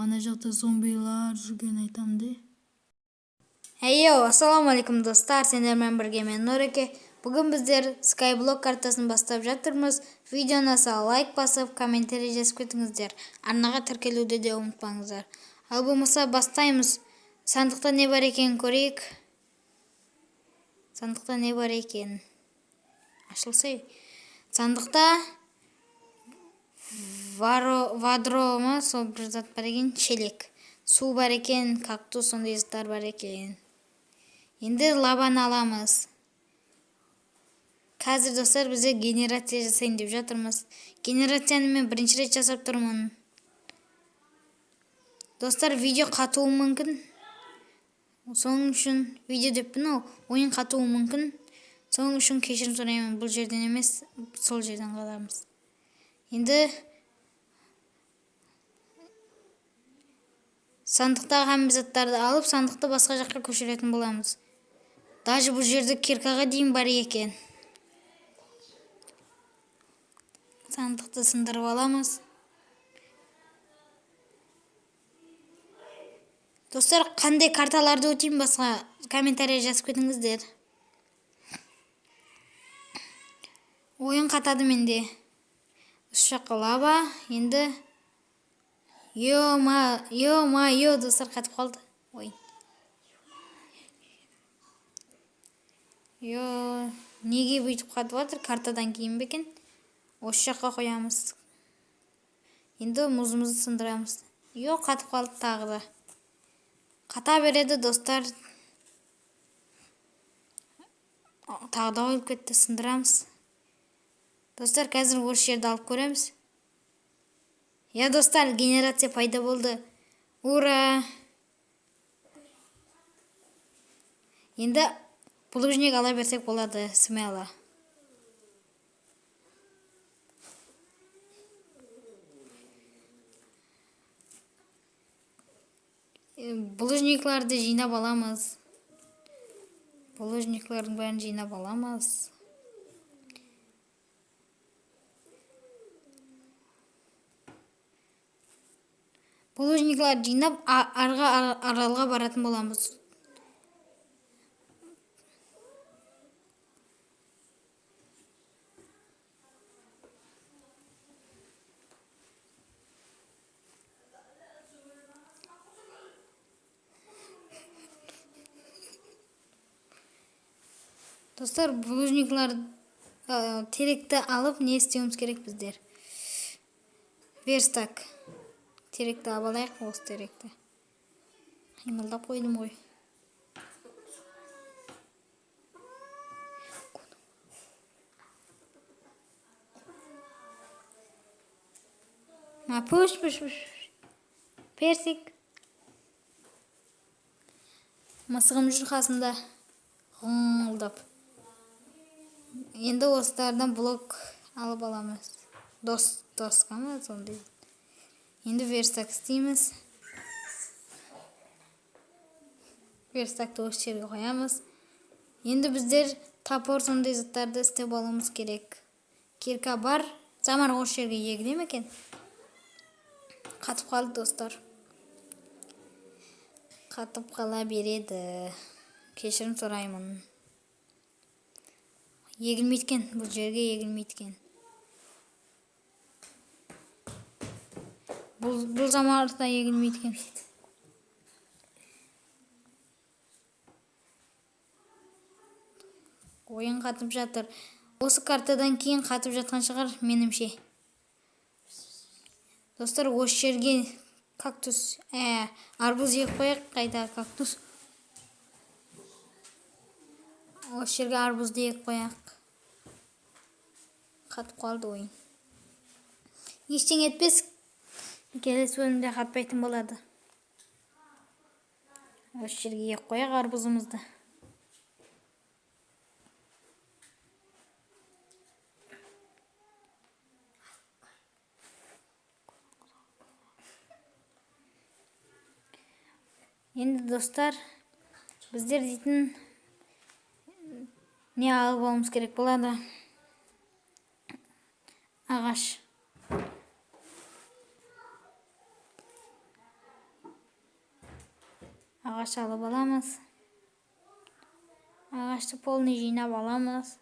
ана жақта зомбилар жүрген айтамды. Ассаламу алейкум достар, сендермен бірге мен Нұреке. Бүгін біздер Skyblock картасын бастап жатырмыз. Видеоны лайк басып, комментарий жазып кетіңіздер. Арнаға тіркелуді де ұмытпаңыздар. Ал болмаса бастаймыз. Сандықта не бар екен көрейік. Сандықта не бар екен? Ашылса. Сандықта вадрома, сол бір зат бар екен, шелек. Су бар екен, кактус, сондай заттар бар екен. Енді лабаны аламыз. Қазір достар бізде генерация жасайын деп жатырмыз. Генерацияны мен бірінші рет жасап тұрмын. Достар, видео қатуы мүмкін. Соның үшін видео деппін ол, ойын қатуы мүмкін. Соның үшін кешірім сұраймын. Бұл жерден емес, сол жерден қаламыз. Енді сандықтағы хамыз заттарды алып, сандықты басқа жаққа көшіретін боламыз. Даже бұл жерде киркаға дейін бар екен. Сандықты сындырып аламыз. Достар, қандай карталарды өтейін басқа комментарий жазып кетіңіздер. Ойын қатады менде. Үш жаққа лаба. Енді Йо-ма-йо, достар, қатып қалды. Ой. Неге бүйтіп қатып жатыр? Картадан кейін бе екен? Осы жаққа қоямыз. Енді мұзымызды сындырамыз. Қатып қалды тағы да. Қата береді, достар. Тағы да ойып кетті, сындырамыз. Достар, қазір осы жерді алып көреміз. Достар, генерация пайда болды. Ура! Енді булыжник ала берсек болады, смело. Булыжникларды жинап аламыз. Булыжниклардың бәрін жинап аламыз. Булыжникларды жинап, арғы аралға баратын боламыз. Достар, булыжниклар теректі алып, не істеуіміз керек біздер? Верстак. Теректі абалайық, осы теректі. Қимылдап қойдым ғой. Пүш. Персик. Мысығым жүр қасында. Ғыңылдап. Енді осылардан блок алып аламыз. Доска ма сондай. Енді верстак істейміз. Верстакты осы жерге қоямыз. Енді біздер топор сондай заттарды істеп алуымыз керек. Кирка бар. Замар осы жерге егіле ме екен? Қатып қалды, достар. Қатып қала береді. Кешірім сұраймын. Егілмейткен, бұл жерге егілмейткен. Бұл замарда егілмейткен. Ойын қатып жатыр. Осы картадан кейін қатып жатқан шығар, менімше. Достар, осы жерге кактус, арбуз егіп қояйық, қайда кактус. Осы жерге арбузды егіп қояйық. Қатып қалды ойын. Ештеңе етпес, келесі бөлімде қатпайтын болады. Осы жерге егіп қояйық арбузымызды. Енді достар, біздер дейтін не алып алуымыз керек болады? Ағаш. Ағаш алып аламыз. Ағашты полный жинап аламыз.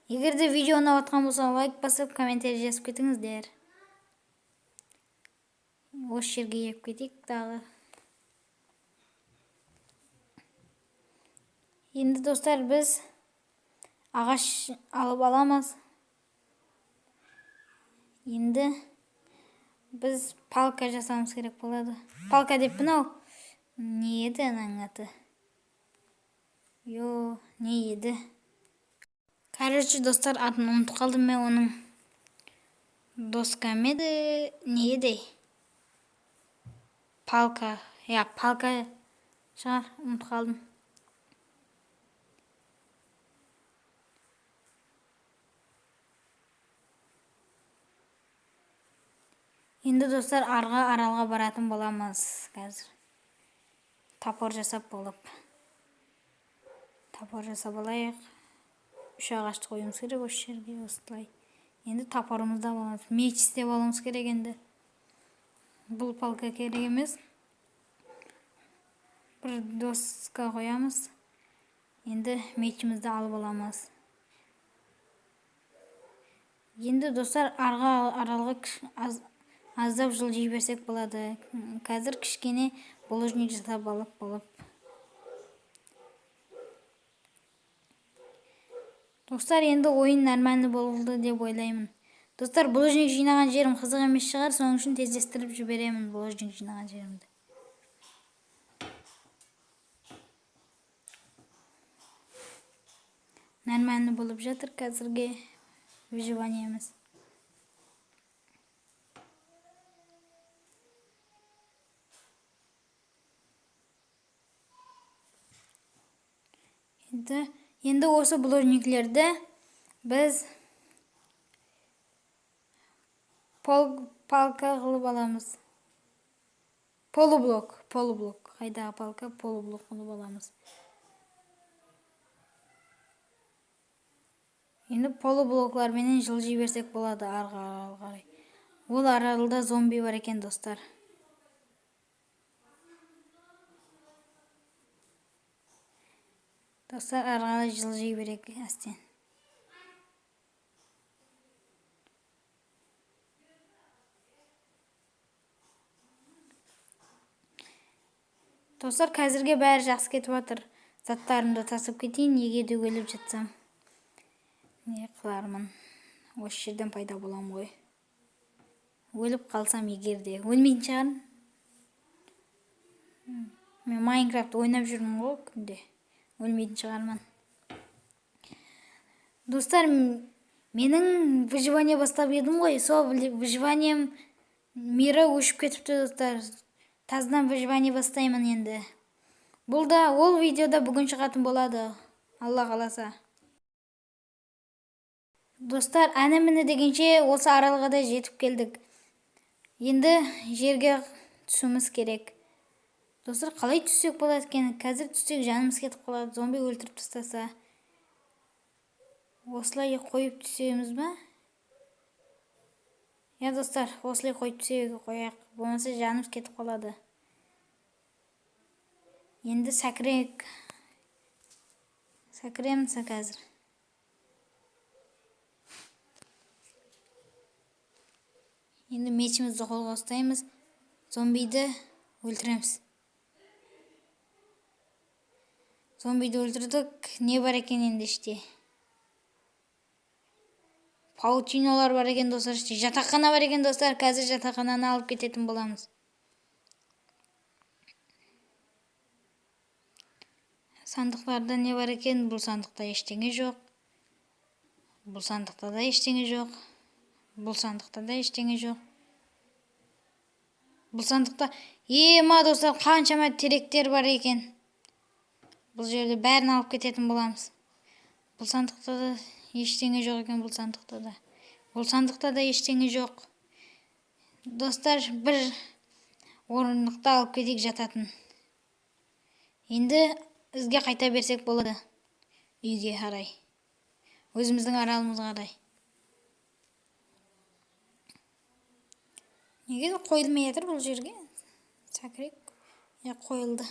Егерде видео ұнап жатқан болса, лайк басып, комментарий жазып кетіңіздер. Осы жерге еп кетейік дағы. Енді достар, біз ағаш алып аламыз. Енді біз палка жасамыз керек болады. Палка деп мынау. Не еді ананың аты? Не еді? Короче, достар, атын ұмытып қалдым мен оның. Доска ме еді? Не еді? Палка. Палка шығар, ұмытып қалдым. Енді достар, аралға баратын боламыз қазір. Тапор жасап болып. Тапор жасап алайық. 3 ағашты қойымыз керек осы жерге, осылай. Енді тапорымызда боламыз. Меч істеп алуымыз керек енді. Бұл палка керек емес. Бір доска қоямыз. Енді мечімізді алып аламыз. Енді достар, аралға аздап жылжи берсек болады. Қазір кішкене булыжник жасап алып болып. Достар, енді ойын нормальный болды деп ойлаймын. Достар, булыжник жинаған жерім қызық емес шығар, соның үшін тездестіріп жіберемін булыжник жинаған жерімді. Нормальный болып жатыр қазірге выживаниеміз. Енді осы булыжниклерді біз палка қылып аламыз. Полублок. Қайдағы палка? Полублок қылып аламыз. Енді полублокларменен жылжи берсек болады арғы қарай. Ол аралда зомби бар екен, достар. Достар, арғалай жылжи берек әстен. Достар, қазірге бәрі жақсы кетіп жатыр. Заттарымды тасып кетейін, егерде өліп жатсам. Не қылармын? Осы жерден пайда болам ғой. Өліп қалсам егерде. Өлмейтін шығармын. Мен Майнкрафт ойнап жүрмін ғой күнде. Өлмейтін шығармын. Достар, менің выживание бастап едім ғой. Сол выживанием мирі өшіп кетіпті, достар. Таздан выживание бастаймын енді. Бұл да ол видеода бүгін шығатын болады. Алла қаласа. Достар, әні-міні дегенше осы аралға да жетіп келдік. Енді жерге түсуіміз керек. Достар, қалай түссек болады екен? Қазір түссек жанымыз кетіп қалады. Зомби өлтіріп тастаса. Осылай қойып түсеміз ба? Достар, осылай қойып түсеге қояқ. Болмаса жанымыз кетіп қалады. Енді сәкірек. Сәкіреміз қазір. Енді мечімізді қолға ұстаймыз. Зомбиді өлтіреміз. Зомбиді өлтірдік. Не бар екен енді іште? Паутиналар бар екен, достар. Жатақхана бар екен, достар. Қазір жатақхананы алып кететін боламыз. Сандықтарда не бар екен? Бұл сандықта ештеңе жоқ. Бұл сандықта да ештеңе жоқ. Бұл сандықта да ештеңе жоқ. Бұл сандықта достар, қаншама теректер бар екен. Бұл жерде бәрін алып кететін боламыз. Бұл сандықта да ештеңе жоқ екен, бұл сандықта да. Бұл сандықта да ештеңе жоқ. Достар, бір орындықта алып кетейік жататын. Енді ізге қайта берсек болады. Үйге қарай. өзіміздің аралымызға қарай. Неге қойылмай жатыр бұл жерге? Сәкірек. Қойылды.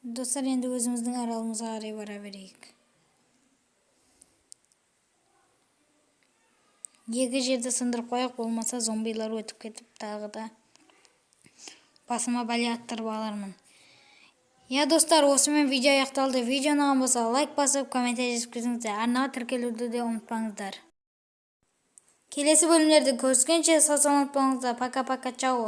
Достар, енді өзіміздің аралымызға қарай бара берейік. Екі жерді сындырып қояқ, болмаса зомбилар өтіп кетіп, тағы да басыма бәле аттырып алармын. Достар, осымен видео аяқталды. Видео ұнаған болса лайк басып, комментарий жазып кетіңіздер. Арнаға тіркелуді де ұмытпаңыздар. Келесі бөлімдерді көріскенше сау саламат болыңыздар. Пока-пока, чао.